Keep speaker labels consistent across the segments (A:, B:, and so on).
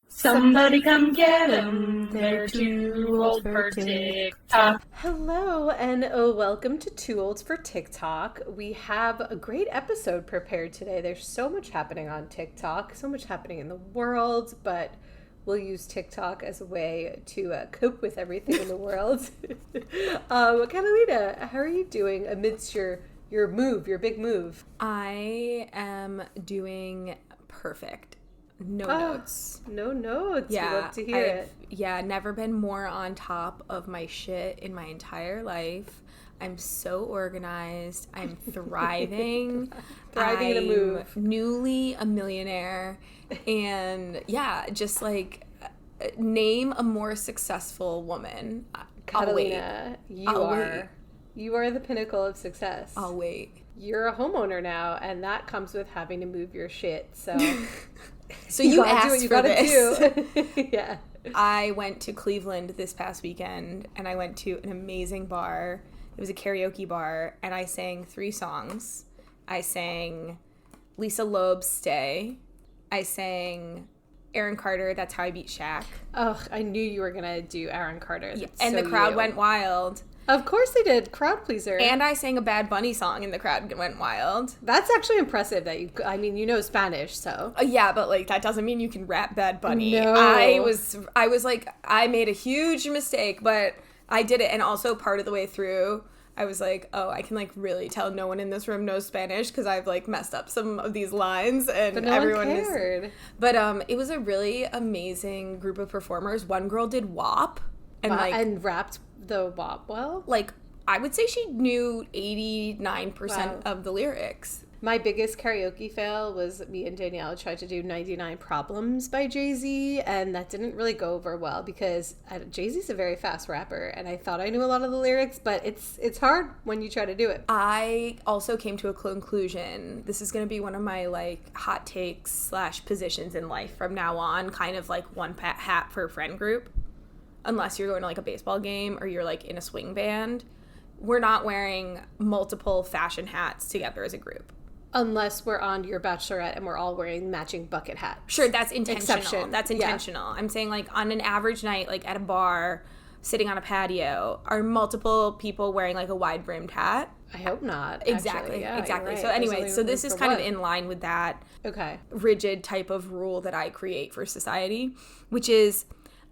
A: Somebody come get 'em, they're too old for TikTok.
B: Hello and welcome to Too Old for TikTok. We have a great episode prepared today. There's so much happening on TikTok, so much happening in the world, but we'll use TikTok as a way to cope with everything in the world. Catalina, how are you doing amidst your big move?
C: I am doing perfect. No notes.
B: No notes.
C: Yeah,
B: we love to hear it.
C: Yeah, never been more on top of my shit in my entire life. I'm so organized. I'm thriving.
B: Thriving in a move.
C: Newly a millionaire. And yeah, just like name a more successful woman.
B: Catalina, you are the pinnacle of success.
C: I'll wait.
B: You're a homeowner now, and that comes with having to move your shit. So,
C: so you asked for this.
B: Do. Yeah.
C: I went to Cleveland this past weekend, and I went to an amazing bar. It was a karaoke bar, and I sang 3 songs. I sang Lisa Loeb's Stay. I sang Aaron Carter, That's How I Beat Shaq.
B: Oh, I knew you were going to do Aaron Carter. That's
C: and
B: so
C: the crowd
B: you.
C: went wild.
B: Of course they did. Crowd pleaser.
C: And I sang a Bad Bunny song, and the crowd went wild.
B: That's actually impressive that you know Spanish, so.
C: Yeah, but like that doesn't mean you can rap Bad Bunny.
B: No.
C: I was like, I made a huge mistake, but I did it. And also part of the way through, I was like, oh, I can like really tell no one in this room knows Spanish because I've like messed up some of these lines, and
B: but no
C: everyone
B: one cared.
C: But it was a really amazing group of performers. One girl did WAP
B: and rapped the WAP well.
C: Like I would say she knew 89% of the lyrics.
B: My biggest karaoke fail was me and Danielle tried to do 99 Problems by Jay-Z, and that didn't really go over well because Jay-Z's a very fast rapper, and I thought I knew a lot of the lyrics, but it's hard when you try to do it.
C: I also came to a conclusion. This is going to be one of my like hot takes / positions in life from now on, kind of like one hat for a friend group. Unless you're going to like a baseball game or you're like in a swing band, we're not wearing multiple fashion hats together as a group.
B: Unless we're on Your Bachelorette and we're all wearing matching bucket hats.
C: Sure, that's intentional.
B: Exception.
C: That's intentional. Yeah. I'm saying like on an average night, like at a bar, sitting on a patio, are multiple people wearing like a wide brimmed hat?
B: I hope not.
C: Exactly.
B: Yeah,
C: exactly.
B: Right.
C: So anyway, so this is kind of in line with that rigid type of rule that I create for society, which is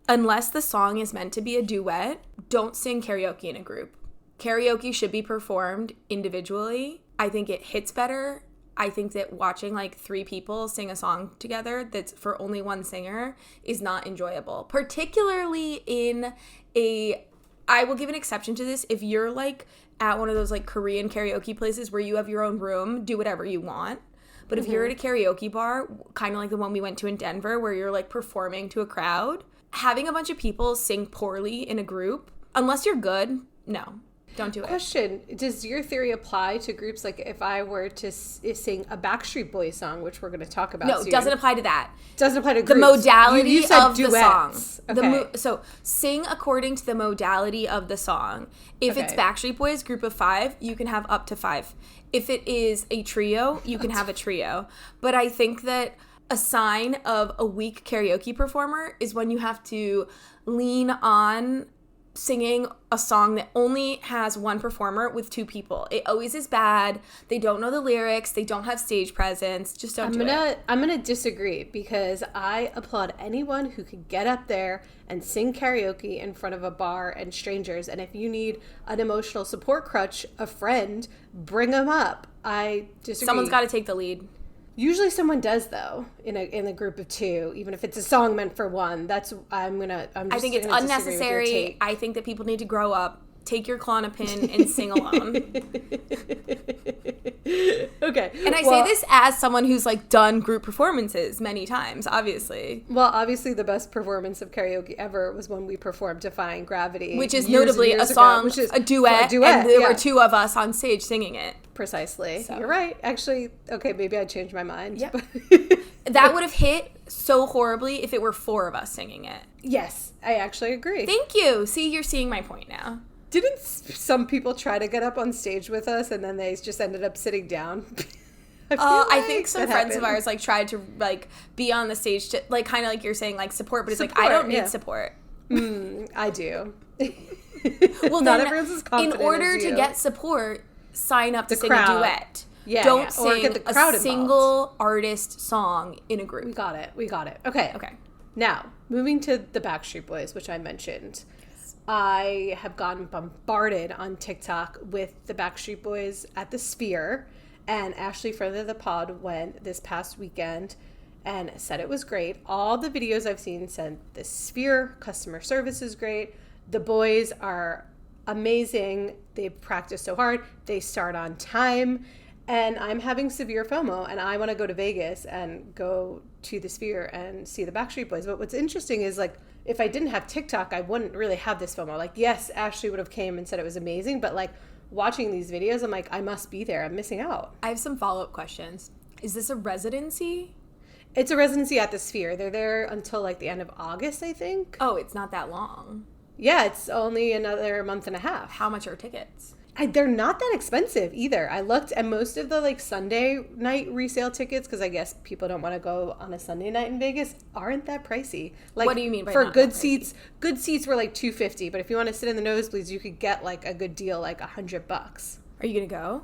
C: unless the song is meant to be a duet, don't sing karaoke in a group. Karaoke should be performed individually. I think it hits better. I think that watching like 3 people sing a song together that's for only one singer is not enjoyable. Particularly I will give an exception to this. If you're like at one of those like Korean karaoke places where you have your own room, do whatever you want. But if you're at a karaoke bar, kind of like the one we went to in Denver where you're like performing to a crowd, having a bunch of people sing poorly in a group, unless you're good, no. Don't do it.
B: Question, does your theory apply to groups like if I were to sing a Backstreet Boys song, which we're going to talk about soon?
C: No, doesn't apply to that.
B: Doesn't apply to groups.
C: The modality
B: you said
C: of
B: duets.
C: the song.
B: Okay.
C: So sing according to the modality of the song. If it's Backstreet Boys, group of 5, you can have up to 5. If it is a trio, you can have a trio. But I think that a sign of a weak karaoke performer is when you have to lean on singing a song that only has one performer with 2 people. It always is bad. They don't know the lyrics. They don't have stage presence. Just don't do it.
B: I'm gonna disagree because I applaud anyone who could get up there and sing karaoke in front of a bar and strangers. And if you need an emotional support crutch, a friend, bring them up. I disagree.
C: Someone's got to take the lead.
B: Usually someone does though in a group of 2, even if it's a song meant for one. I think
C: it's unnecessary. I think that people need to grow up. Take your Klonopin and sing alone.
B: Okay.
C: And I say this as someone who's like done group performances many times, obviously.
B: Well, obviously the best performance of karaoke ever was when we performed Defying Gravity.
C: Which is notably a song, which is a duet, and there were 2 of us on stage singing it.
B: Precisely. So. You're right. Actually, okay, maybe I changed my mind.
C: Yeah. That would have hit so horribly if it were 4 of us singing it.
B: Yes, I actually agree.
C: Thank you. See, you're seeing my point now.
B: Didn't some people try to get up on stage with us and then they just ended up sitting down?
C: I think some friends of ours like tried to like be on the stage to like kind of like you're saying like support, but it's like I don't need support.
B: I do.
C: Well,
B: not
C: then,
B: everyone's as confident
C: in order
B: as you.
C: to get support, sign up to sing
B: crowd.
C: a duet.
B: Yeah,
C: don't
B: or
C: sing
B: get the crowd
C: a single artist song in a group.
B: We got it. Okay. Now, moving to the Backstreet Boys, which I mentioned. I have gotten bombarded on TikTok with the Backstreet Boys at the Sphere, and Ashley Further the Pod went this past weekend and said it was great. All the videos I've seen said the Sphere customer service is great. The boys are amazing. They've practiced so hard. They start on time. And I'm having severe FOMO, and I want to go to Vegas and go to the Sphere and see the Backstreet Boys. But what's interesting is, like, if I didn't have TikTok, I wouldn't really have this FOMO. Like, yes, Ashley would have came and said it was amazing, but, like, watching these videos, I'm like, I must be there. I'm missing out.
C: I have some follow-up questions. Is this a residency?
B: It's a residency at the Sphere. They're there until, like, the end of August, I think.
C: Oh, it's not that long.
B: Yeah, it's only another month and a half.
C: How much are tickets?
B: They're not that expensive either. I looked, and most of the like Sunday night resale tickets, because I guess people don't want to go on a Sunday night in Vegas, aren't that pricey. Like,
C: what do you mean by
B: for
C: not
B: good
C: that
B: seats? Good seats were like $250, but if you want to sit in the nosebleeds, you could get like a good deal, like $100.
C: Are you gonna go?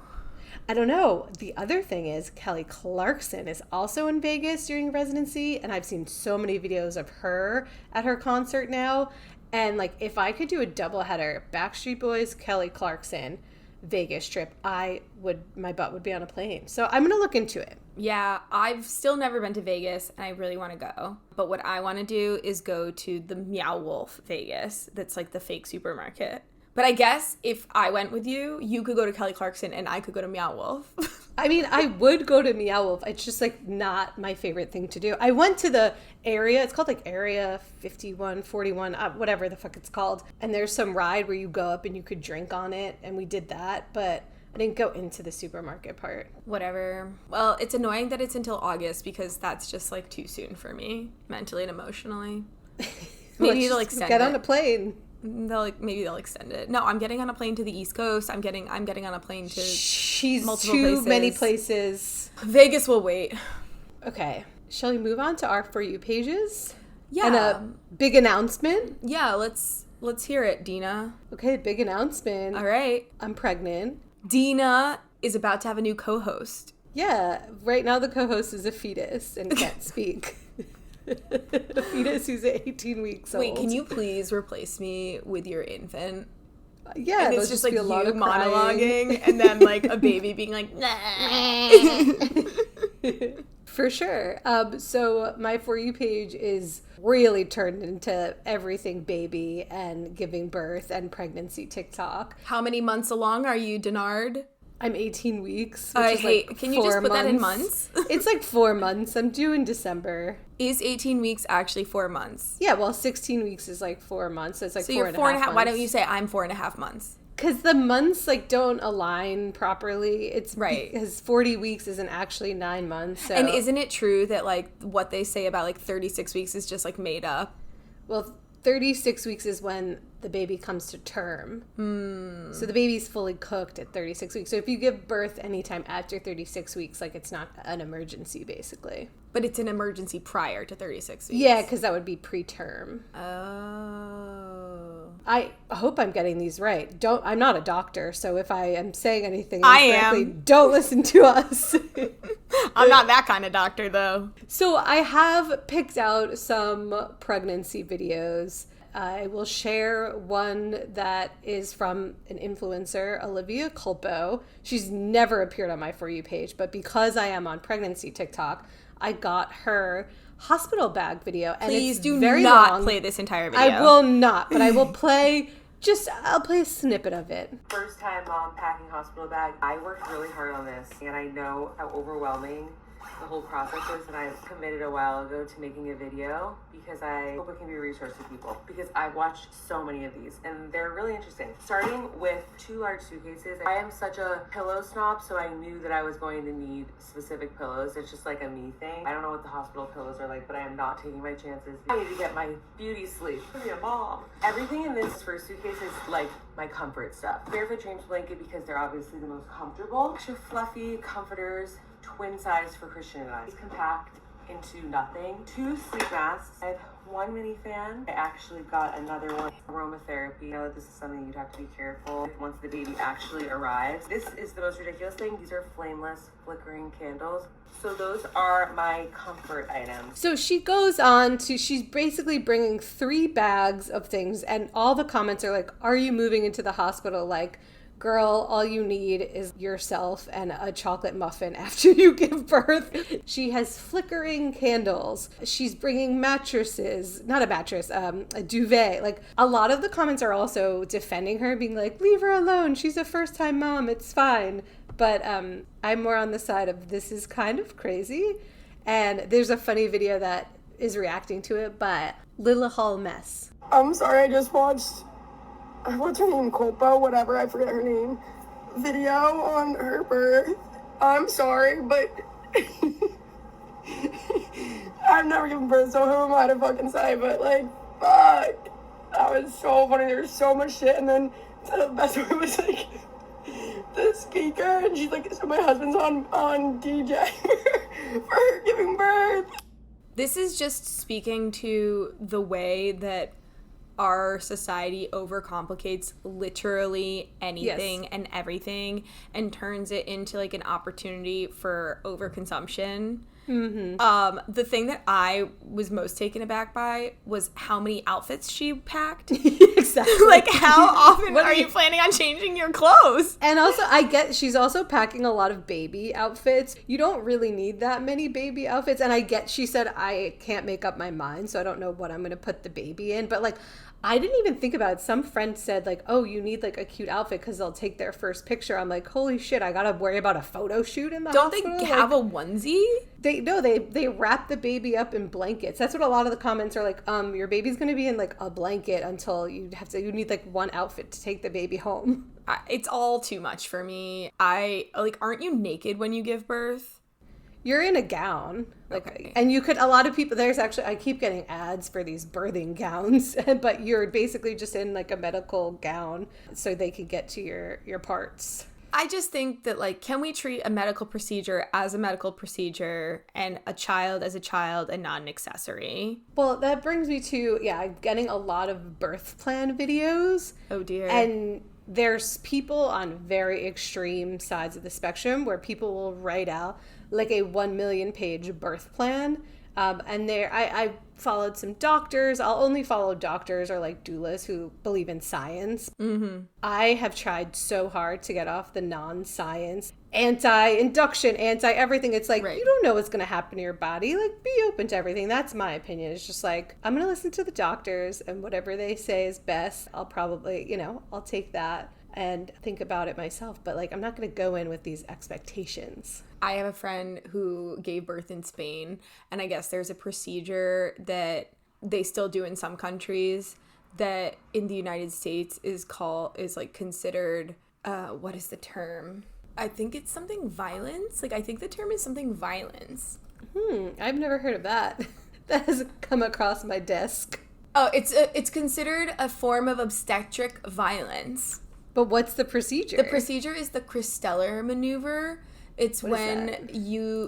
B: I don't know. The other thing is Kelly Clarkson is also in Vegas during residency, and I've seen so many videos of her at her concert now. And, like, if I could do a doubleheader, Backstreet Boys, Kelly Clarkson, Vegas trip, my butt would be on a plane. So I'm going to look into it.
C: Yeah, I've still never been to Vegas, and I really want to go. But what I want to do is go to the Meow Wolf Vegas. That's, like, the fake supermarket. But I guess if I went with you, you could go to Kelly Clarkson, and I could go to Meow Wolf.
B: I mean, I would go to Meow Wolf. It's just, like, not my favorite thing to do. I went to the area. It's called, like, Area 51, 41, whatever the fuck it's called. And there's some ride where you go up and you could drink on it. And we did that. But I didn't go into the supermarket part.
C: Whatever. Well, it's annoying that it's until August because that's just, like, too soon for me, mentally and emotionally. Maybe they'll extend
B: get
C: it.
B: on a plane.
C: Maybe they'll extend it. No, I'm getting on a plane to the East Coast. I'm getting on a plane to
B: She's
C: multiple
B: too
C: places.
B: many places.
C: Vegas will wait.
B: Okay. Shall we move on to our For You pages?
C: Yeah.
B: And a big announcement?
C: Yeah, let's hear it, Dena.
B: Okay, big announcement.
C: All right.
B: I'm pregnant.
C: Dena is about to have a new co-host.
B: Yeah. Right now the co-host is a fetus and can't speak. A fetus who's 18 weeks old.
C: Wait, can you please replace me with your infant?
B: Yeah,
C: and it's just like
B: be a lot
C: you
B: of crying.
C: monologuing and then like a baby being like,
B: For sure. So my For You page is really turned into everything baby and giving birth and pregnancy TikTok.
C: How many months along are you, Denard?
B: I'm 18 weeks.
C: I
B: is
C: hate.
B: Like
C: can you just
B: 4
C: put that in months?
B: It's like 4 months. I'm due in December.
C: Is 18 weeks actually 4 months?
B: Yeah, well, 16 weeks is like 4 months. So it's like
C: so
B: four
C: you're
B: and
C: 4.5
B: months.
C: Why don't you say I'm 4.5 months?
B: Because the months like don't align properly. It's
C: right.
B: Because 40 weeks isn't actually 9 months. So.
C: And isn't it true that like what they say about like 36 weeks is just like made up?
B: Well, 36 weeks is when the baby comes to term. So the baby's fully cooked at 36 weeks. So if you give birth anytime after 36 weeks, like it's not an emergency, basically.
C: But it's an emergency prior to 36 weeks.
B: Yeah, because that would be preterm.
C: Oh.
B: I hope I'm getting these right. I'm not a doctor, so if I am saying anything
C: I
B: incorrectly,
C: am.
B: don't listen to us.
C: I'm not that kind of doctor, though.
B: So I have picked out some pregnancy videos. I will share one that is from an influencer, Olivia Culpo. She's never appeared on my For You page, but because I am on pregnancy TikTok, I got her hospital bag video. And
C: Please
B: it's
C: do
B: very
C: not
B: long.
C: play this entire video.
B: I will not, but I will play I'll play a snippet of it.
D: First time mom packing hospital bag. I worked really hard on this, and I know how overwhelming the whole process is, and I committed a while ago to making a video because I hope it can be a resource to people, because I've watched so many of these and they're really interesting. Starting with 2 large suitcases. I am such a pillow snob, so I knew that I was going to need specific pillows. It's just like a me thing. I don't know what the hospital pillows are like, but I am not taking my chances. I need to get my beauty sleep. Be a mom. Everything in this first suitcase is like my comfort stuff. Barefoot Dreams blanket because they're obviously the most comfortable. Extra fluffy comforters, twin size for Christian and I. It's compact into nothing. 2 sleep masks. I have 1 mini fan. I actually got another one. Aromatherapy. I know that this is something you'd have to be careful with once the baby actually arrives. This is the most ridiculous thing. These are flameless, flickering candles. So those are my comfort items.
B: So she goes on to, she's basically bringing 3 bags of things, and all the comments are like, are you moving into the hospital? Like, girl, all you need is yourself and a chocolate muffin after you give birth. She has flickering candles. She's bringing mattresses, not a mattress, a duvet. Like, a lot of the comments are also defending her, being like, leave her alone. She's a first-time mom. It's fine. But I'm more on the side of this is kind of crazy. And there's a funny video that is reacting to it by Lila Hall Mess.
E: I'm sorry, I just watched, what's her name, Culpa, whatever, I forget her name, video on her birth. I'm sorry, but I've never given birth, so who am I to fucking say, but like, fuck. That was so funny, there was so much shit, and then the best one was like, the speaker, and she's like, so my husband's on DJ for her giving birth.
C: This is just speaking to the way that our society overcomplicates literally anything and everything and turns it into like an opportunity for overconsumption. The thing that I was most taken aback by was how many outfits she packed.
B: Exactly.
C: Like, how often are you planning on changing your clothes?
B: And also, I get she's also packing a lot of baby outfits. You don't really need that many baby outfits. And I get she said, I can't make up my mind, so I don't know what I'm going to put the baby in. But like, I didn't even think about it. Some friend said like, oh, you need like a cute outfit because they'll take their first picture. I'm like, holy shit, I got to worry about a photo shoot in the hospital?
C: Don't they have a onesie?
B: They wrap the baby up in blankets. That's what a lot of the comments are like, your baby's going to be in like a blanket until you need like one outfit to take the baby home.
C: It's all too much for me. Aren't you naked when you give birth?
B: You're in a gown.
C: Okay.
B: And you could, a lot of people, there's actually, I keep getting ads for these birthing gowns, but you're basically just in like a medical gown so they could get to your parts.
C: I just think that, like, can we treat a medical procedure as a medical procedure and a child as a child and not an accessory?
B: Well, that brings me to, I'm getting a lot of birth plan videos.
C: Oh, dear.
B: And there's people on very extreme sides of the spectrum where people will write out like a 1 million page birth plan. And I followed some doctors. I'll only follow doctors or like doulas who believe in science. Mm-hmm. I have tried so hard to get off the non-science, anti-induction, anti-everything. It's like, You don't know what's going to happen to your body. Like, be open to everything. That's my opinion. It's just like, I'm going to listen to the doctors and whatever they say is best. I'll probably, I'll take that and think about it myself. But like, I'm not going to go in with these expectations.
C: I have a friend who gave birth in Spain, and I guess there's a procedure that they still do in some countries that in the United States is considered, what is the term? I think it's something violence. Like, I think the term is something violence.
B: I've never heard of that. That hasn't come across my desk.
C: Oh, it's considered a form of obstetric violence.
B: But what's the procedure?
C: The procedure is the Christeller maneuver. It's
B: what
C: when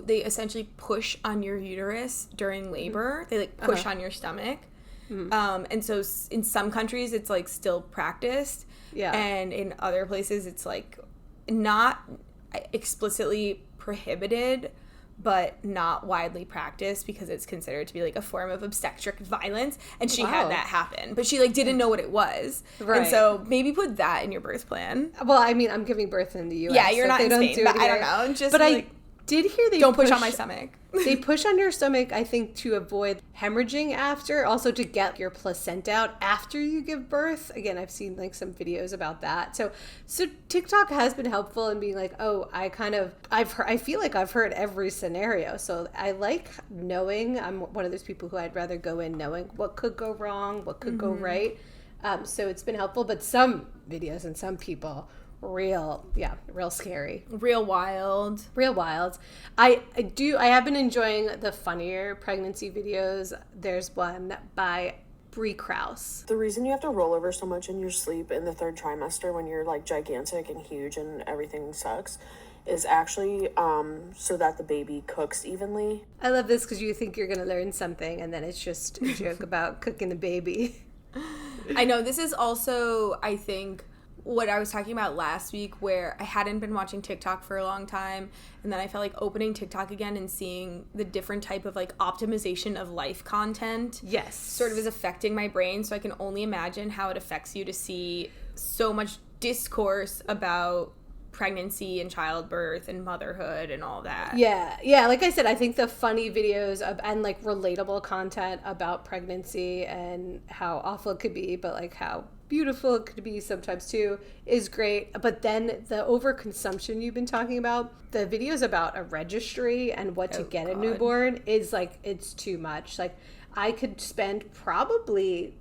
C: they essentially push on your uterus during labor. They like push on your stomach. And so in some countries it's like still practiced. Yeah. And in other places it's like not explicitly prohibited, but not widely practiced because it's considered to be like a form of obstetric violence. And she had that happen, but she like didn't know what it was. Right. And so maybe put that in your birth plan.
B: Well, I mean, I'm giving birth in the U.S.
C: Yeah, you're not in Spain, but I don't know. Just
B: but like, I did hear they
C: don't push on my stomach.
B: They push on your stomach, I think, to avoid hemorrhaging after, also to get your placenta out after you give birth. Again, I've seen like some videos about that. So TikTok has been helpful in being like, I feel like I've heard every scenario. So I like knowing. I'm one of those people who I'd rather go in knowing what could go wrong, what could go right. So it's been helpful, but some videos and some people real scary, real wild. I have been enjoying the funnier pregnancy videos. There's one by Bree Krause.
E: The reason you have to roll over so much in your sleep in the 3rd trimester when you're like gigantic and huge and everything sucks is actually so that the baby cooks evenly.
B: I love this because you think you're going to learn something, and then it's just a joke about cooking the baby.
C: I know. This is also, I think, what I was talking about last week, where I hadn't been watching TikTok for a long time, and then I felt like opening TikTok again and seeing the different type of like optimization of life content.
B: Yes.
C: Sort of is affecting my brain, so I can only imagine how it affects you to see so much discourse about pregnancy and childbirth and motherhood and all that.
B: Yeah, like I said, I think the funny videos and like relatable content about pregnancy and how awful it could be, but like how beautiful it could be sometimes too, is great. But then the overconsumption you've been talking about, the videos about a registry and what to get a newborn is like, it's too much. Like I could spend probably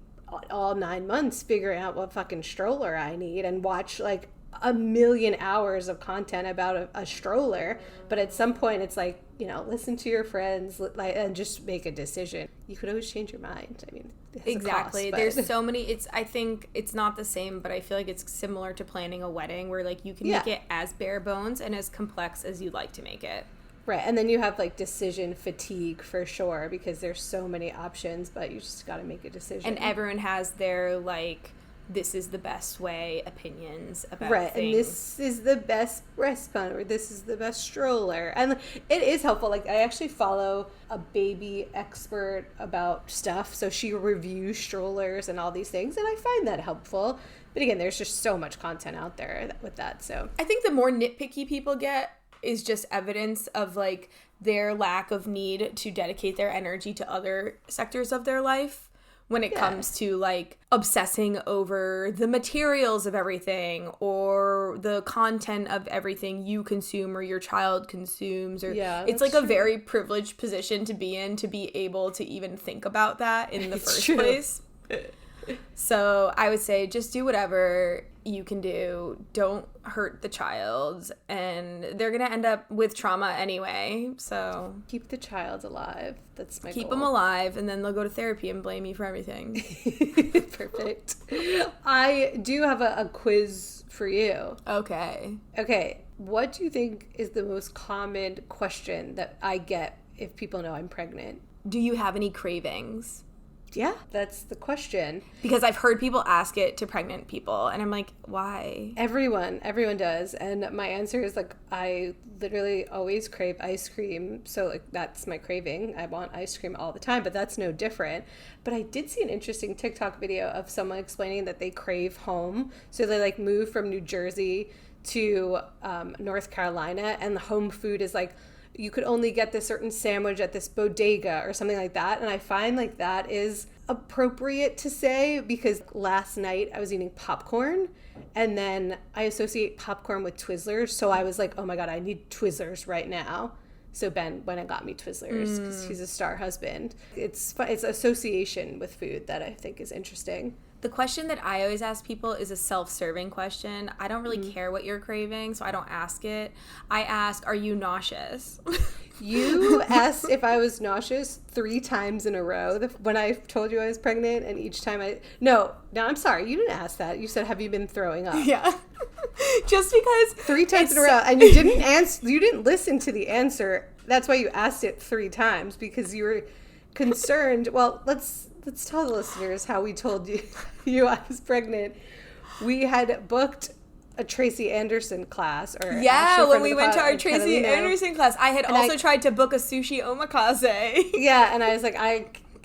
B: all 9 months figuring out what fucking stroller I need and watch like a million hours of content about a stroller, but at some point it's like, you know, listen to your friends, like, and just make a decision. You could always change your mind. I mean,
C: exactly.
B: Cost,
C: there's so many. I think it's not the same, but I feel like it's similar to planning a wedding, where like you can make it as bare bones and as complex as you'd like to make it.
B: Right, and then you have like decision fatigue for sure, because there's so many options, but you just got to make a decision.
C: And everyone has their like, this is the best way opinions about
B: right
C: things.
B: And this is the best breast pump, or this is the best stroller. And it is helpful. Like I actually follow a baby expert about stuff, so she reviews strollers and all these things, and I find that helpful. But again, there's just so much content out there with that. So
C: I think the more nitpicky people get is just evidence of like their lack of need to dedicate their energy to other sectors of their life when it comes to like obsessing over the materials of everything or the content of everything you consume or your child consumes. Or it's like a very privileged position to be in, to be able to even think about that in the first place. So I would say just do whatever you can do. Don't hurt the child, and they're gonna end up with trauma anyway. So
B: keep the child alive. That's my
C: keep
B: goal.
C: them alive, and then they'll go to therapy and blame you for everything.
B: Perfect. I do have a quiz for you.
C: Okay.
B: What do you think is the most common question that I get if people know I'm pregnant?
C: Do you have any cravings?
B: Yeah, that's the question.
C: Because I've heard people ask it to pregnant people, and I'm like, why?
B: Everyone does. And my answer is like, I literally always crave ice cream. So like, that's my craving. I want ice cream all the time, but that's no different. But I did see an interesting TikTok video of someone explaining that they crave home. So they like move from New Jersey to North Carolina, and the home food is like, you could only get this certain sandwich at this bodega or something like that. And I find like that is appropriate to say, because last night I was eating popcorn, and then I associate popcorn with Twizzlers. So I was like, oh my God, I need Twizzlers right now. So Ben went and got me Twizzlers because he's a star husband. It's association with food that I think is interesting.
C: The question that I always ask people is a self-serving question. I don't really care what you're craving, so I don't ask it. I ask, are you nauseous?
B: You asked if I was nauseous 3 times in a row when I told you I was pregnant, and each time No, I'm sorry. You didn't ask that. You said, have you been throwing up?
C: Yeah. Just because
B: 3 times in a row, and you didn't answer. You didn't listen to the answer. That's why you asked it 3 times, because you were concerned. Well, let's tell the listeners how we told you I was pregnant. We had booked a Tracy Anderson class.
C: When we went to our Tracy Anderson class. I had also tried to book a sushi omakase.
B: Yeah, and I was like,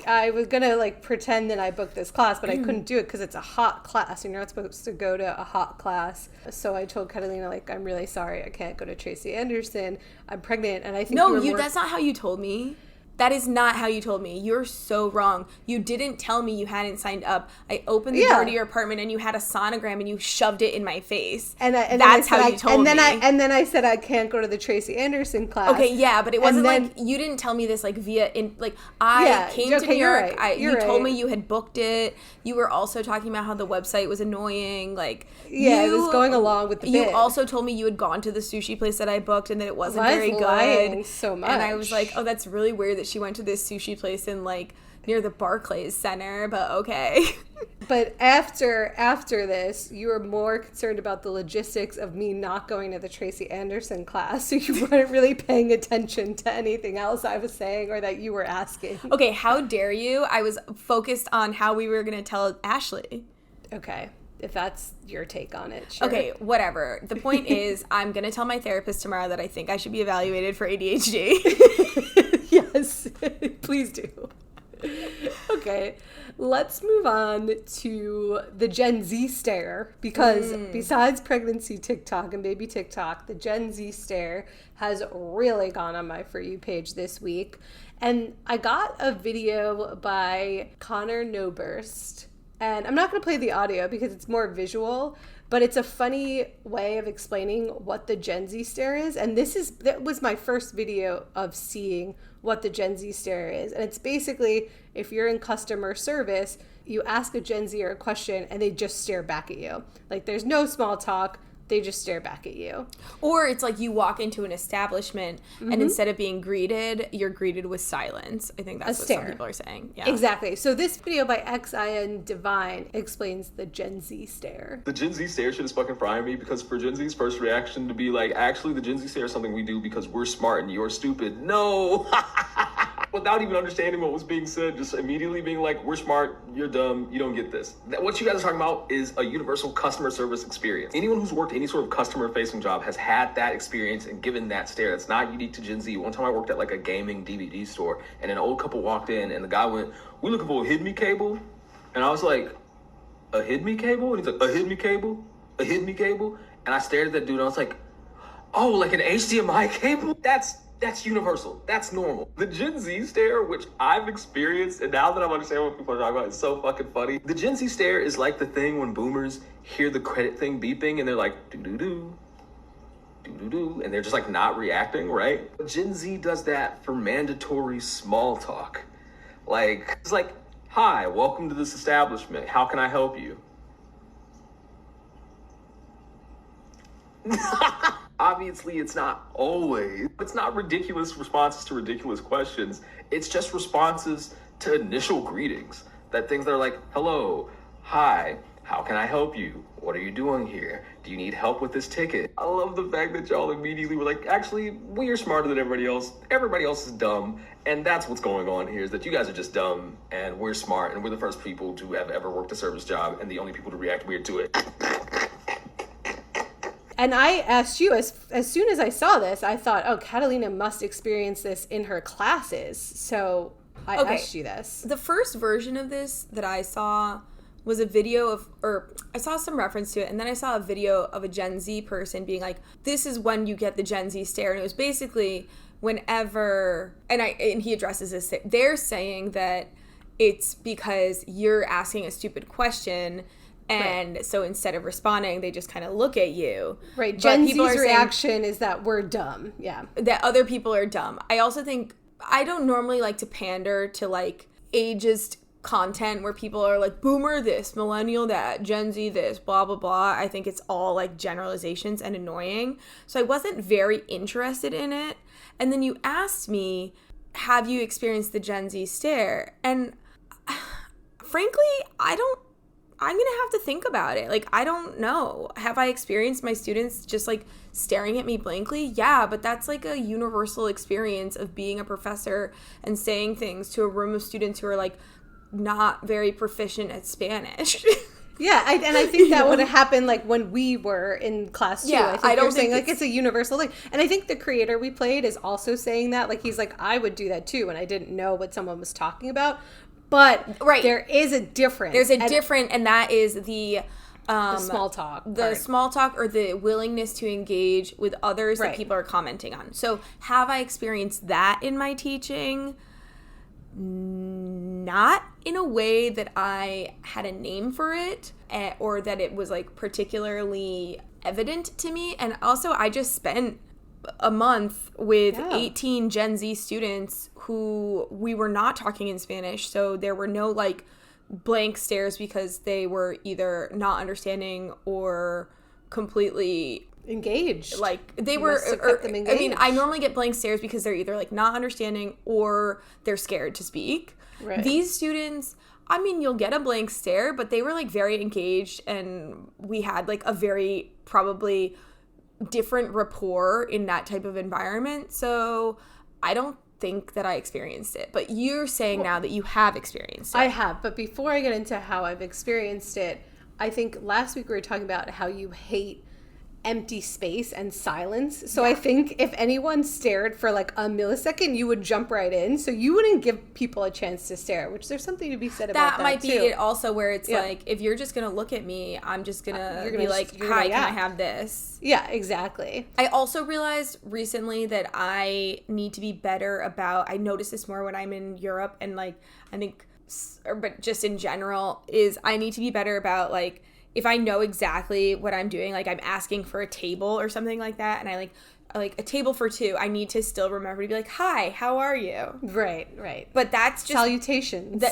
B: I was going to like pretend that I booked this class, but I couldn't do it because it's a hot class. You're not supposed to go to a hot class. So I told Catalina, like, I'm really sorry, I can't go to Tracy Anderson. I'm pregnant. And I think
C: that's not how you told me. That is not how you told me. You're so wrong. You didn't tell me you hadn't signed up. I opened the door to your apartment, and you had a sonogram, and you shoved it in my face. That's how you told me.
B: And then I said I can't go to the Tracy Anderson class.
C: Okay, yeah, but it wasn't like you didn't tell me this like via I came to New York. You told me you had booked it. You were also talking about how the website was annoying. Like
B: it was going along with the bit.
C: You also told me you had gone to the sushi place that I booked and that it wasn't very good.
B: Lying so much.
C: And I was like, oh, that's really weird that she went to this sushi place in like near the Barclays Center, but okay.
B: But after this, you were more concerned about the logistics of me not going to the Tracy Anderson class, so you weren't really paying attention to anything else I was saying or that you were asking.
C: Okay, how dare you? I was focused on how we were going to tell Ashley.
B: Okay, if that's your take on it, sure.
C: Okay, whatever. The point is, I'm going to tell my therapist tomorrow that I think I should be evaluated for ADHD.
B: Yes, please do. Okay, let's move on to the Gen Z stare, because besides pregnancy TikTok and baby TikTok, the Gen Z stare has really gone on my For You page this week. And I got a video by Connor Noburst, and I'm not going to play the audio because it's more visual, but it's a funny way of explaining what the Gen Z stare is. And that was my first video of seeing what the Gen Z stare is. And it's basically, if you're in customer service, you ask a Gen Zer a question and they just stare back at you. Like, there's no small talk. They just stare back at you.
C: Or it's like you walk into an establishment and instead of being greeted, you're greeted with silence. I think that's what some people are saying. Yeah.
B: Exactly. So this video by XIN Divine explains the Gen Z stare.
F: The Gen Z stare shit is fucking frying me, because for Gen Z's first reaction to be like, actually, the Gen Z stare is something we do because we're smart and you're stupid. No! Without even understanding what was being said, just immediately being like, we're smart, you're dumb, you don't get this. What you guys are talking about is a universal customer service experience. Anyone who's worked any sort of customer-facing job has had that experience and given that stare. It's not unique to Gen Z. One time I worked at like a gaming DVD store, and an old couple walked in, and the guy went, "We're looking for a HIDME cable." And I was like, "A HIDME cable?" And he's like, "A HIDME cable? A HIDME cable?" And I stared at that dude, and I was like, "Oh, like an HDMI cable? That's universal. That's normal." The Gen Z stare, which I've experienced, and now that I'm understanding what people are talking about, it's so fucking funny. The Gen Z stare is like the thing when boomers hear the credit thing beeping and they're like, doo-doo-doo, doo-doo-doo, and they're just like not reacting, right? Gen Z does that for mandatory small talk. Like, it's like, "Hi, welcome to this establishment. How can I help you?" Obviously, it's not always. It's not ridiculous responses to ridiculous questions. It's just responses to initial greetings. Things that are like, "Hello, hi, how can I help you? What are you doing here? Do you need help with this ticket?" I love the fact that y'all immediately were like, actually, we are smarter than everybody else. Everybody else is dumb. And that's what's going on here, is that you guys are just dumb and we're smart and we're the first people to have ever worked a service job and the only people to react weird to it.
B: And I asked you, as soon as I saw this, I thought, oh, Catalina must experience this in her classes. So I asked you this.
C: The first version of this that I saw was a video of, or I saw some reference to it, and then I saw a video of a Gen Z person being like, "This is when you get the Gen Z stare." And it was basically whenever, and he addresses this, they're saying that it's because you're asking a stupid question. And so instead of responding, they just kind of look at you.
B: Right. Gen Z's reaction is that we're dumb. Yeah.
C: That other people are dumb. I also think, I don't normally like to pander to like ageist content where people are like, boomer this, millennial that, Gen Z this, blah, blah, blah. I think it's all like generalizations and annoying. So I wasn't very interested in it. And then you asked me, have you experienced the Gen Z stare? And frankly, I'm going to have to think about it. Like, I don't know. Have I experienced my students just, like, staring at me blankly? Yeah, but that's, like, a universal experience of being a professor and saying things to a room of students who are, like, not very proficient at Spanish.
B: Yeah, and I think that would have happened, like, when we were in class, too.
C: Yeah,
B: I think you're saying, like, it's a universal thing. And I think the creator we played is also saying that. Like, he's like, I would do that, too, and I didn't know what someone was talking about. But there is a difference.
C: There's a different, and that is the
B: small talk.
C: The small talk, or the willingness to engage with others that people are commenting on. So have I experienced that in my teaching? Not in a way that I had a name for it, or that it was like particularly evident to me. And also, I just spent a month with 18 Gen Z students who we were not talking in Spanish, so there were no like blank stares because they were either not understanding or completely
B: engaged.
C: Like they were, I mean, I normally get blank stares because they're either like not understanding or they're scared to speak.
B: Right.
C: These students, I mean, you'll get a blank stare, but they were like very engaged, and we had like a very probably different rapport in that type of environment. So I don't think that I experienced it, but you're saying now that you have experienced it.
B: I have, but before I get into how I've experienced it, I think last week we were talking about how you hate empty space and silence. So I think if anyone stared for like a millisecond, you would jump right in. So you wouldn't give people a chance to stare, which there's something to be said about that.
C: That might be
B: too.
C: it also, where it's like, if you're just going to look at me, I'm just going to be like, hi, can I have this?
B: Yeah, exactly.
C: I also realized recently that I need to be better about, I notice this more when I'm in Europe, and like, I think, but just in general, is I need to be better about like, if I know exactly what I'm doing, like I'm asking for a table or something like that, and I like a table for two, I need to still remember to be like, hi, how are you?
B: Right.
C: But that's just
B: salutations.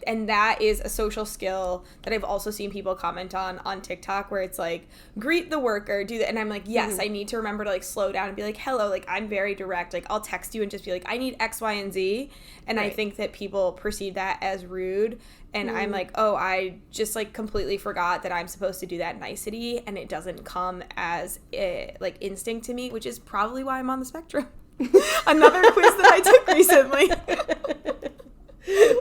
C: And that is a social skill that I've also seen people comment on TikTok, where it's like, greet the worker, do that. And I'm like, yes, I need to remember to like slow down and be like, hello, like I'm very direct. Like I'll text you and just be like, I need X, Y, and Z. And I think that people perceive that as rude. And I'm like, oh, I just like completely forgot that I'm supposed to do that nicety, and it doesn't come as like instinct to me, which is probably why I'm on the spectrum. Another quiz that I took recently.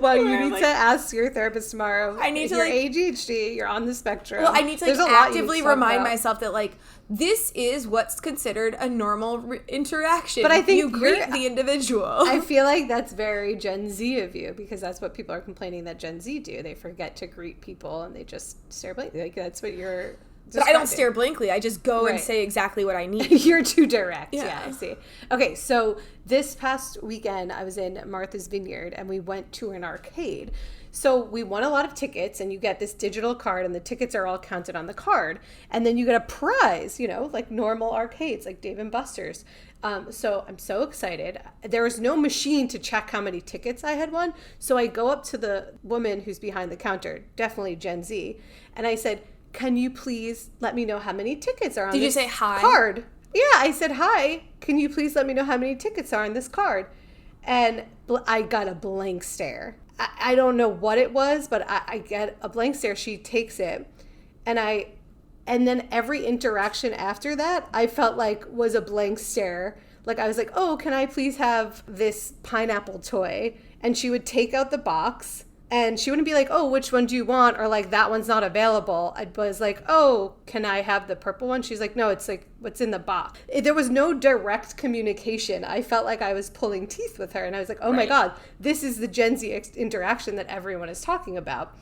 B: Well, you need to ask your therapist tomorrow.
C: I need to
B: your
C: like
B: ADHD. You're on the spectrum.
C: Well, I need to like actively remind myself that like this is what's considered a normal interaction.
B: But I think
C: you greet the individual.
B: I feel like that's very Gen Z of you, because that's what people are complaining that Gen Z do. They forget to greet people and they just stare blankly. Like that's what you're.
C: But I don't stare blankly. I just go and say exactly what I need.
B: You're too direct.
C: Yeah.
B: Yeah, I see. Okay, so this past weekend, I was in Martha's Vineyard, and we went to an arcade. So we won a lot of tickets, and you get this digital card, and the tickets are all counted on the card. And then you get a prize, you know, like normal arcades, like Dave & Buster's. So I'm so excited. There was no machine to check how many tickets I had won. So I go up to the woman who's behind the counter, definitely Gen Z, and I said, can you please let me know how many tickets are on this card?
C: Did you say hi?
B: Card. Yeah, I said, hi, can you please let me know how many tickets are on this card? And I got a blank stare. I don't know what it was, but I get a blank stare. She takes it, and then every interaction after that, I felt like was a blank stare. Like I was like, oh, can I please have this pineapple toy? And she would take out the box. And she wouldn't be like, oh, which one do you want? Or like, that one's not available. I was like, oh, can I have the purple one? She's like, no, it's like what's in the box. There was no direct communication. I felt like I was pulling teeth with her. And I was like, oh my God, this is the Gen Z interaction that everyone is talking about.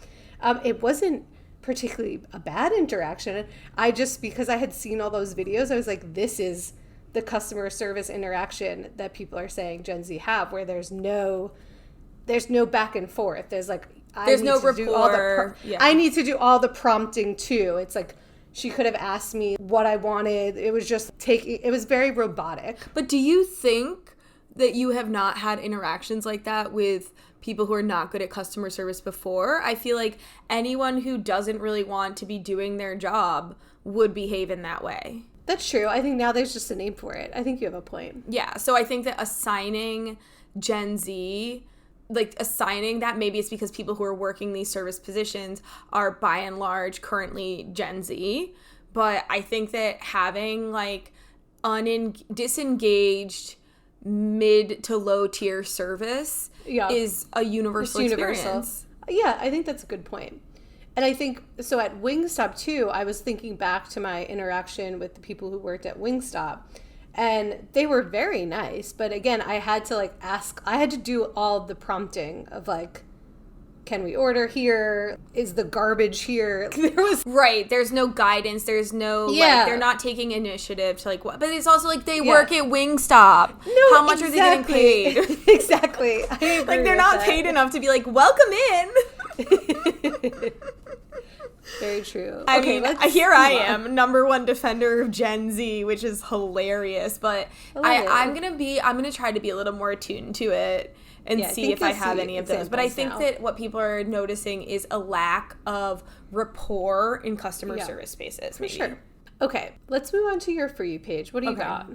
B: It wasn't particularly a bad interaction. I just, because I had seen all those videos, I was like, this is the customer service interaction that people are saying Gen Z have, where there's no back and forth. There's like,
C: there's no rapport.
B: I need to do all the prompting too. It's like, she could have asked me what I wanted. It was just it was very robotic.
C: But do you think that you have not had interactions like that with people who are not good at customer service before? I feel like anyone who doesn't really want to be doing their job would behave in that way.
B: That's true. I think now there's just a name for it. I think you have a point.
C: Yeah. So I think that assigning Gen Z, like assigning that, maybe it's because people who are working these service positions are by and large currently Gen Z. But I think that having like disengaged mid to low tier service is a universal experience.
B: Yeah, I think that's a good point. And I think, so at Wingstop too, I was thinking back to my interaction with the people who worked at Wingstop. And they were very nice. But again, I had to like ask, I had to do all the prompting of like, can we order here? Is the garbage here?
C: Right. There's no guidance. There's no, like, they're not taking initiative to like, what? But it's also like they work at Wingstop.
B: No,
C: how much are they getting paid?
B: Exactly.
C: Like they're not paid enough to be like, welcome in.
B: Very true.
C: I mean, here I am, number one defender of Gen Z, which is hilarious. But I'm gonna try to be a little more attuned to it and see if I have any of those. But I think that what people are noticing is a lack of rapport in customer service spaces.
B: For sure. Okay, let's move on to your For You page. What do you got?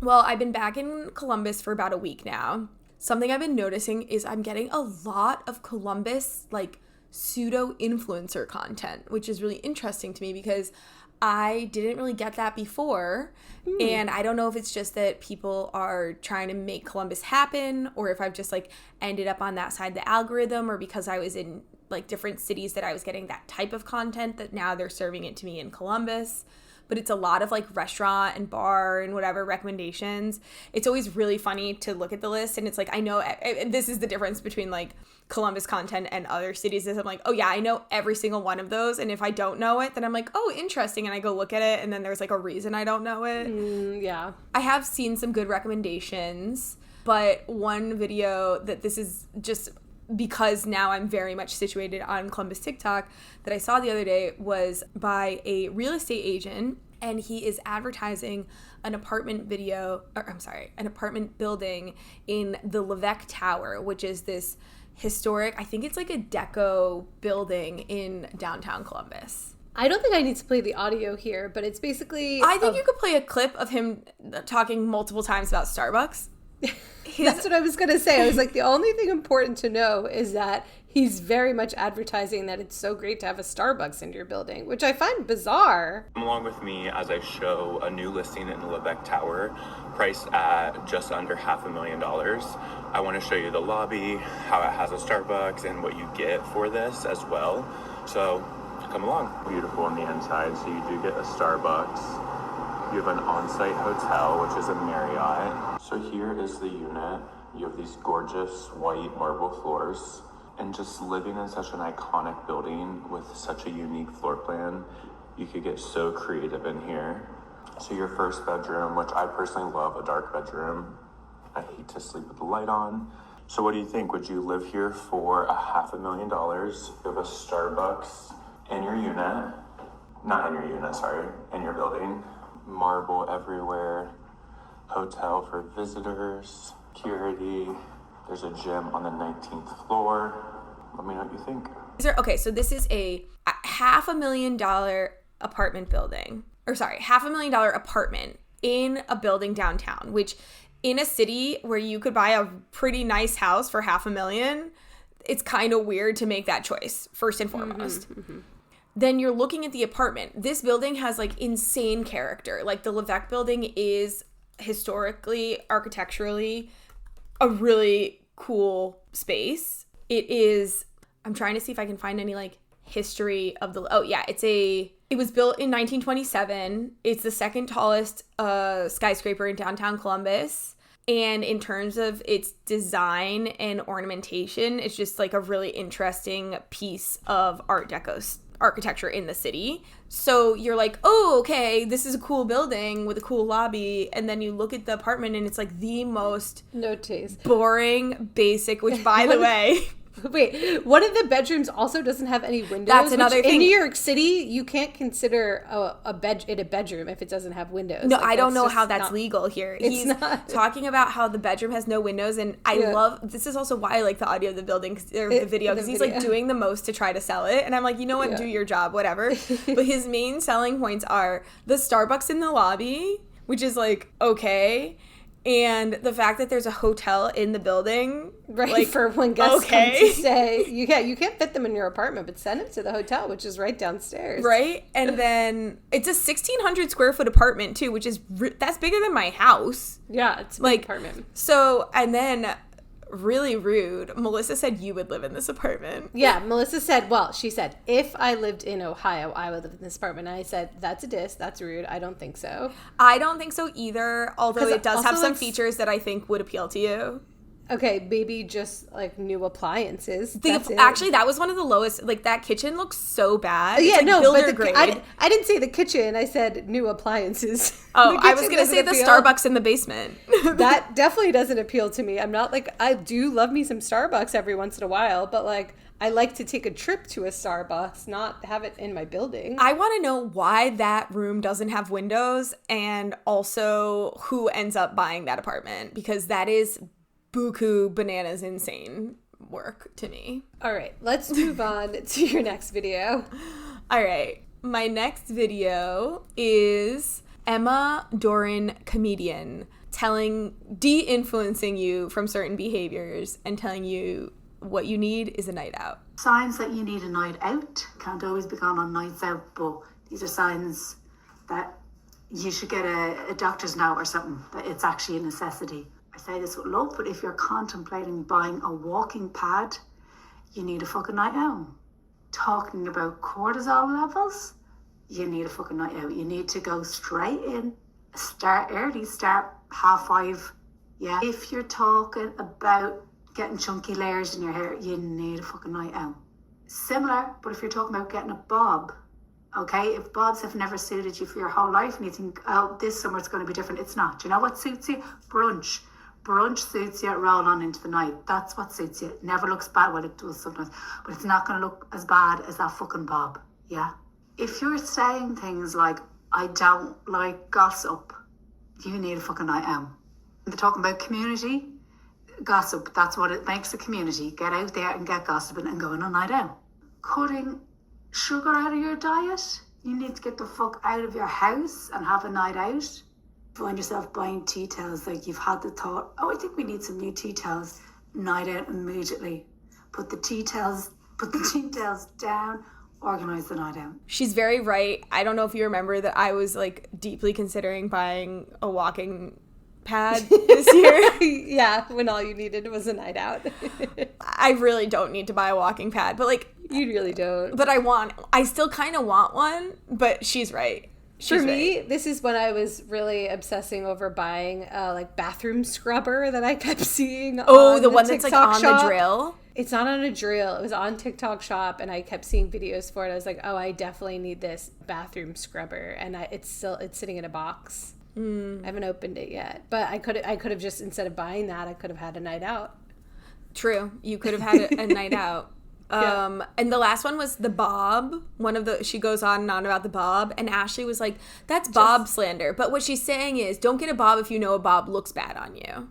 C: Well, I've been back in Columbus for about a week now. something I've been noticing is I'm getting a lot of Columbus, like, pseudo-influencer content, which is really interesting to me because I didn't really get that before. And I don't know if it's just that people are trying to make Columbus happen, or if I've just, like, ended up on that side of the algorithm, or because I was in, like, different cities that I was getting that type of content that now they're serving it to me in Columbus. But it's a lot of, like, restaurant and bar and whatever recommendations. It's always really funny to look at the list, and it's like, I know this is the difference between, like, Columbus content and other cities is I'm like, oh yeah, I know every single one of those, and if I don't know it, then I'm like, oh, interesting, and I go look at it, and then there's, like, a reason I don't know it.
B: Yeah.
C: I have seen some good recommendations, but one video that this is just because now I'm very much situated on Columbus TikTok that I saw the other day was by a real estate agent, and he is advertising an apartment building in the Levesque Tower, which is this historic, I think it's like a deco building in downtown Columbus.
B: I don't think I need to play the audio here, but it's basically...
C: I think you could play a clip of him talking multiple times about Starbucks.
B: That's what I was going to say. I was like, the only thing important to know is that he's very much advertising that it's so great to have a Starbucks in your building, which I find bizarre.
G: Come along with me as I show a new listing in the Levesque Tower, priced at just under $500,000. I want to show you the lobby, how it has a Starbucks, and what you get for this as well. So come along. Beautiful on the inside, so you do get a Starbucks. You have an on-site hotel, which is a Marriott. So here is the unit. You have these gorgeous white marble floors. And just living in such an iconic building with such a unique floor plan, you could get so creative in here. So your first bedroom, which I personally love, a dark bedroom. I hate to sleep with the light on. So what do you think? Would you live here for $500,000? You have a Starbucks in your unit. Not in your unit, sorry, in your building. Marble everywhere, hotel for visitors, security, there's a gym on the 19th floor. Let me know what you think.
C: Okay, so this is a $500,000 apartment building, or sorry, $500,000 apartment in a building downtown, which in a city where you could buy a pretty nice house for $500,000, it's kind of weird to make that choice, first and foremost. Then you're looking at the apartment. This building has, like, insane character. Like, the Levesque building is historically, architecturally, a really cool space. It is, I'm trying to see if I can find any, like, history of the, oh yeah, it was built in 1927. It's the second tallest skyscraper in downtown Columbus. And in terms of its design and ornamentation, it's just, like, a really interesting piece of Art Deco architecture in the city. So you're like, oh, okay, this is a cool building with a cool lobby, and then you look at the apartment and it's like the most
B: no taste,
C: boring, basic, which by the way,
B: wait, one of the bedrooms also doesn't have any windows.
C: That's another thing.
B: In New York City, you can't consider a bedroom if it doesn't have windows.
C: No, like, I don't know how that's legal here. He's
B: not
C: talking about how the bedroom has no windows, and I love, this is also why I like the audio of the building, or the video, because he's like doing the most to try to sell it, and I'm like, you know what, do your job, whatever. But his main selling points are the Starbucks in the lobby, which is like, okay, and the fact that there's a hotel in the building,
B: right?
C: Like,
B: for when guests come to stay, you can't fit them in your apartment, but send them to the hotel, which is right downstairs,
C: right? And then it's a 1,600 square foot apartment too, which is that's bigger than my house.
B: Yeah, it's a
C: big
B: apartment.
C: So, and then really rude, Melissa said you would live in this apartment.
B: Yeah, Melissa said, well, she said, if I lived in Ohio, I would live in this apartment. And I said, that's a diss. That's rude. I don't think so.
C: I don't think so either, although it does have some
B: like,
C: features that I think would appeal to you.
B: Okay, maybe just like new appliances.
C: Actually, that was one of the lowest. Like, that kitchen looks so bad.
B: Yeah,
C: it's like
B: no,
C: builder
B: but
C: grade.
B: I didn't say the kitchen. I said new appliances.
C: Oh, I was gonna say the Starbucks in the basement.
B: That definitely doesn't appeal to me. I'm not like, I do love me some Starbucks every once in a while, but like, I like to take a trip to a Starbucks, not have it in my building.
C: I want to know why that room doesn't have windows, and also who ends up buying that apartment, because that is buku bananas insane work to me.
B: All right, let's move on to your next video.
C: All right, my next video is Emma Doran, comedian. de-influencing you from certain behaviors and telling you what you need is a night out.
H: Signs that you need a night out. Can't always be gone on nights out, but these are signs that you should get a doctor's note or something, that it's actually a necessity. I say this with love, but if you're contemplating buying a walking pad, you need a fucking night out. Talking about cortisol levels, you need a fucking night out. You need to go straight in, start early, start 5:30. Yeah. If you're talking about getting chunky layers in your hair, you need a fucking night out. Similar, but if you're talking about getting a bob, okay, if bobs have never suited you for your whole life and you think, oh, this summer it's going to be different, it's not. Do you know what suits you? Brunch. Brunch suits you, roll on into the night. That's what suits you. It never looks bad. Well, it does sometimes, but it's not going to look as bad as that fucking bob. Yeah. If you're saying things like, I don't like gossip, you need a fucking night out. They're talking about community. Gossip, that's what it makes a community. Get out there and get gossiping and go on a night out. Cutting sugar out of your diet. You need to get the fuck out of your house and have a night out. Find yourself buying tea towels, like you've had the thought, oh, I think we need some new tea towels. Night out immediately. Put the tea towels down, organize the night out.
C: She's very right. I don't know if you remember that I was like deeply considering buying a walking pad this year.
B: Yeah, when all you needed was a night out.
C: I really don't need to buy a walking pad, but like,
B: you really don't.
C: But I still kind of want one, but she's right.
B: For me, this is when I was really obsessing over buying like bathroom scrubber that I kept seeing.
C: Oh, the one
B: TikTok
C: that's like on
B: shop.
C: the drill?
B: It's not on a drill. It was on TikTok shop, and I kept seeing videos for it. I was like, oh, I definitely need this bathroom scrubber, and it's sitting in a box. I haven't opened it yet, but I could have just, instead of buying that, I could have had a night out.
C: True, you could have had a night out.
B: Yeah.
C: And the last one was the bob. She goes on and on about the bob, and Ashley was like, that's bob slander. But what she's saying is, don't get a bob if you know a bob looks bad on you.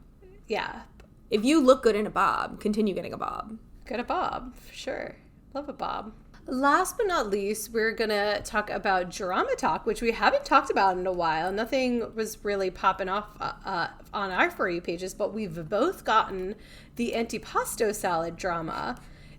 B: Yeah.
C: If you look good in a bob, continue getting a bob.
B: Get a bob, for sure. Love a bob. Last but not least, we're going to talk about drama talk, which we haven't talked about in a while. Nothing was really popping off on our For You pages, but we've both gotten the Antipasto salad drama.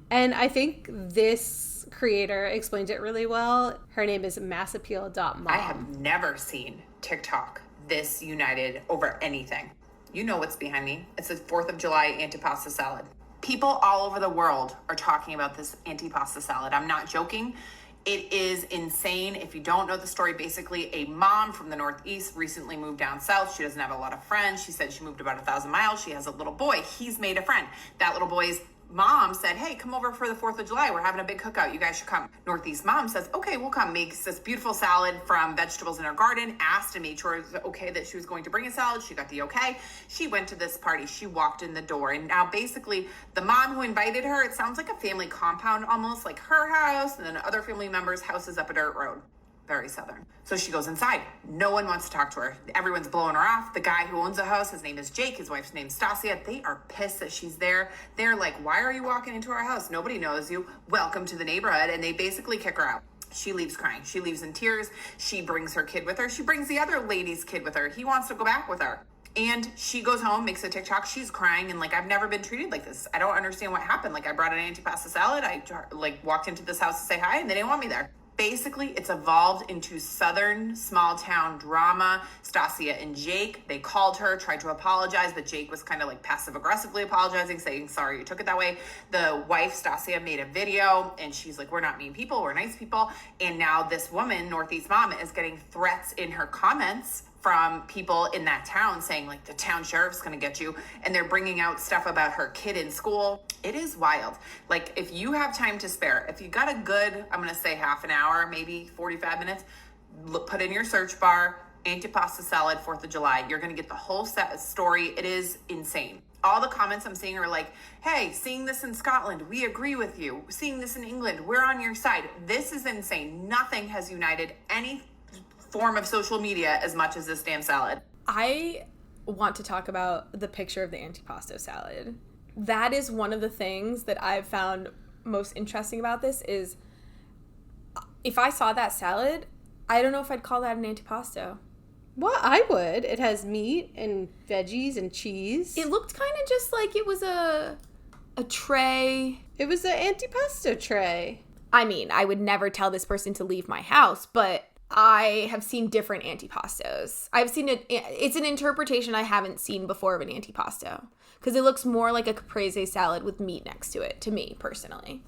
B: And I think this creator explained it really well. Her name is massappeal.mom.
I: I have never seen TikTok this united over anything. You know what's behind me. It's the 4th of July Antipasto salad. People all over the world are talking about this Antipasto salad. I'm not joking. It is insane. If you don't know the story, basically a mom from the Northeast recently moved down south. She doesn't have a lot of friends. She said she moved about 1,000 miles. She has a little boy. He's made a friend. That little boy's mom said, hey, come over for the 4th of July. We're having a big cookout. You guys should come. Northeast mom says, okay, we'll come. Makes this beautiful salad from vegetables in her garden. Asked and made sure it was okay that she was going to bring a salad. She got the okay. She went to this party. She walked in the door. And now basically the mom who invited her, it sounds like a family compound, almost like her house and then other family members' houses up a dirt road. Very southern. So she goes inside. No one wants to talk to her. Everyone's blowing her off. The guy who owns the house, his name is Jake. His wife's name's Stasia. They are pissed that she's there. They're like, why are you walking into our house? Nobody knows you. Welcome to the neighborhood. And they basically kick her out. She leaves crying. She leaves in tears. She brings her kid with her. She brings the other lady's kid with her. He wants to go back with her. And she goes home, makes a TikTok. She's crying and like, I've never been treated like this. I don't understand what happened. Like, I brought an Antipasto salad. I like walked into this house to say hi and they didn't want me there. Basically, it's evolved into southern small town drama. Stasia and Jake, they called her, tried to apologize, but Jake was kind of like passive aggressively apologizing, saying, sorry you took it that way. The wife, Stasia, made a video and she's like, we're not mean people, we're nice people. And now this woman, Northeast mom, is getting threats in her comments from people in that town saying like the town sheriff's gonna get you, and they're bringing out stuff about her kid in school. It is wild. Like, if you have time to spare, if you got a good, I'm gonna say half an hour, maybe 45 minutes, put in your search bar, Antipasto salad, 4th of July. You're gonna get the whole story. It is insane. All the comments I'm seeing are like, hey, seeing this in Scotland, we agree with you. Seeing this in England, we're on your side. This is insane. Nothing has united any form of social media as much as this damn salad.
C: I want to talk about the picture of the Antipasto salad. That is one of the things that I've found most interesting about this is if I saw that salad, I don't know if I'd call that an antipasto.
B: Well, I would. It has meat and veggies and cheese.
C: It looked kind of just like it was a tray.
B: It was an antipasto tray.
C: I mean, I would never tell this person to leave my house, but I have seen different antipastos. I've seen it. It's an interpretation I haven't seen before of an antipasto because it looks more like a caprese salad with meat next to it, to me personally.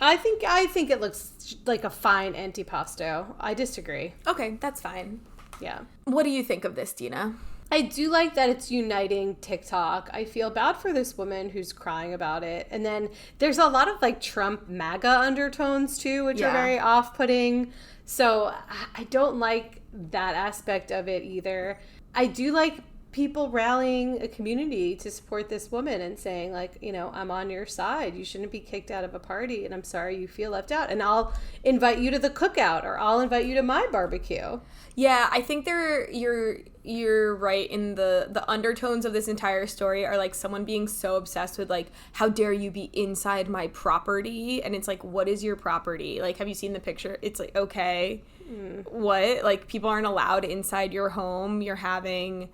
B: I think it looks like a fine antipasto. I disagree.
C: Okay, that's fine.
B: Yeah.
C: What do you think of this, Dena?
B: I do like that it's uniting TikTok. I feel bad for this woman who's crying about it. And then there's a lot of like Trump MAGA undertones too, which are very off-putting. So I don't like that aspect of it either. I do like people rallying a community to support this woman and saying like, you know, I'm on your side. You shouldn't be kicked out of a party and I'm sorry you feel left out. And I'll invite you to the cookout or I'll invite you to my barbecue.
C: Yeah, I think you're right in the undertones of this entire story are like someone being so obsessed with like, how dare you be inside my property? And it's like, what is your property? Like, have you seen the picture? It's like, okay, what? Like, people aren't allowed inside your home. You're having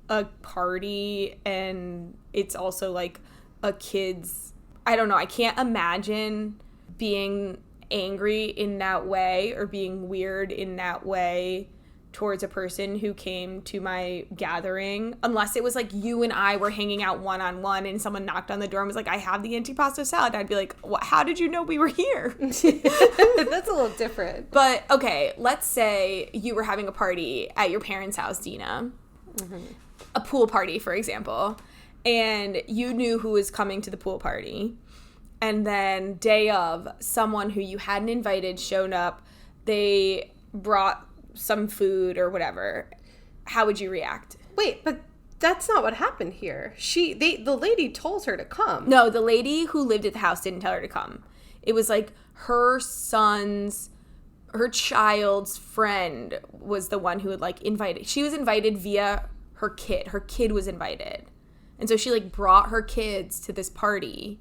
C: a party and it's also like a kid's, I don't know, I can't imagine being angry in that way or being weird in that way towards a person who came to my gathering, unless it was like you and I were hanging out one-on-one and someone knocked on the door and was like, I have the antipasto salad. I'd be like, what? How did you know we were here?
B: That's a little different.
C: But okay, let's say you were having a party at your parents' house, Dena. A pool party, for example, and you knew who was coming to the pool party, and then day of, someone who you hadn't invited showed up, they brought some food or whatever. How would you react?
B: Wait, but that's not what happened here. The lady told her to come.
C: No, the lady who lived at the house didn't tell her to come. It was like her child's friend was the one who had like invited. She was invited via her kid. Her kid was invited. And so she like brought her kids to this party.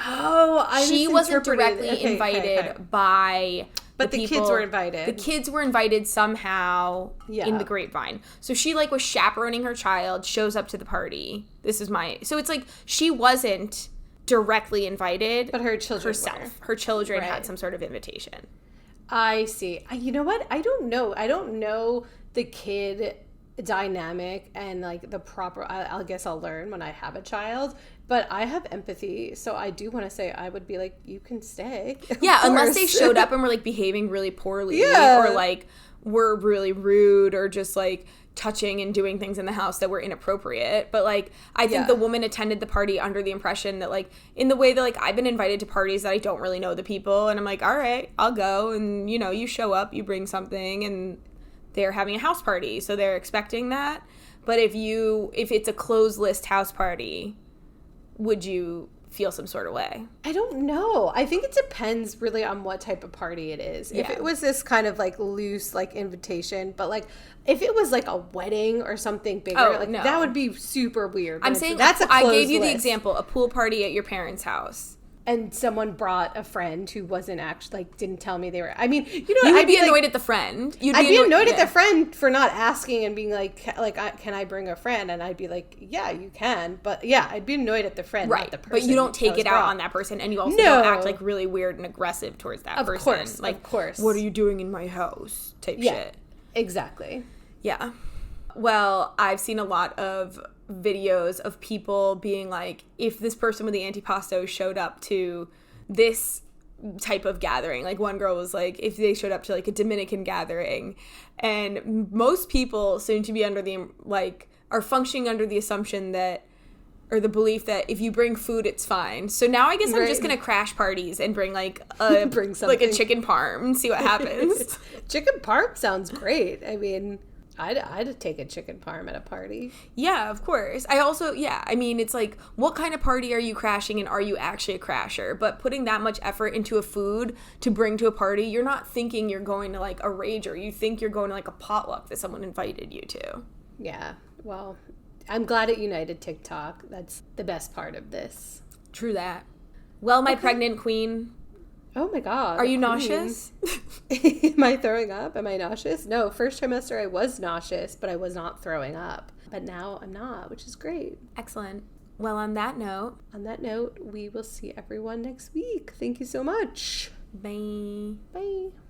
B: Oh,
C: she wasn't directly invited by
B: But the kids were invited.
C: The kids were invited somehow in the grapevine. So she like was chaperoning her child, shows up to the party. So it's like she wasn't directly invited,
B: but her children
C: herself. Her children had some sort of invitation.
B: I see. You know what? I don't know the kid dynamic and like the proper I guess I'll learn when I have a child, but I have empathy, so I do want to say I would be like, you can stay.
C: Yeah, unless they showed up and were like behaving really poorly or like were really rude or just like touching and doing things in the house that were inappropriate. But like I think the woman attended the party under the impression that like in the way that like I've been invited to parties that I don't really know the people and I'm like, all right, I'll go, and you know, you show up, you bring something, and they're having a house party, so they're expecting that. But if it's a closed list house party, would you feel some sort of way?
B: I don't know. I think it depends really on what type of party it is. If it was this kind of like loose like invitation, but like if it was like a wedding or something bigger, that would be super weird.
C: I'm saying
B: that's
C: I gave you the example, a pool party at your parents' house.
B: And someone brought a friend who wasn't actually, like, didn't tell me they were. I mean, you know,
C: you would be annoyed at the friend.
B: I'd be annoyed at the friend for not asking and being like, can I bring a friend? And I'd be like, yeah, you can. But yeah, I'd be annoyed at the friend, not the person.
C: But you don't take it out on that person, and you also don't act like really weird and aggressive towards that person. Of course. What are you doing in my house? Type shit.
B: Exactly.
C: Yeah. Well, I've seen a lot of videos of people being like, if this person with the antipasto showed up to this type of gathering, like one girl was like, if they showed up to like a Dominican gathering, and most people seem to be under the like are functioning under the assumption that, or the belief that if you bring food, it's fine. So now I guess I'm just gonna crash parties and bring like a like a chicken parm and see what happens.
B: Chicken parm sounds great. I mean, I'd take a chicken parm at a party.
C: Yeah, of course. I mean, it's like, what kind of party are you crashing, and are you actually a crasher? But putting that much effort into a food to bring to a party, you're not thinking you're going to like a rager. You think you're going to like a potluck that someone invited you to.
B: Yeah, well, I'm glad it united TikTok. That's the best part of this.
C: True that. Well, my pregnant queen,
B: Oh my God.
C: Are you nauseous?
B: Am I throwing up? Am I nauseous? No, first trimester I was nauseous, but I was not throwing up. But now I'm not, which is great.
C: Excellent. Well, on that note,
B: we will see everyone next week. Thank you so much.
C: bye.
B: Bye.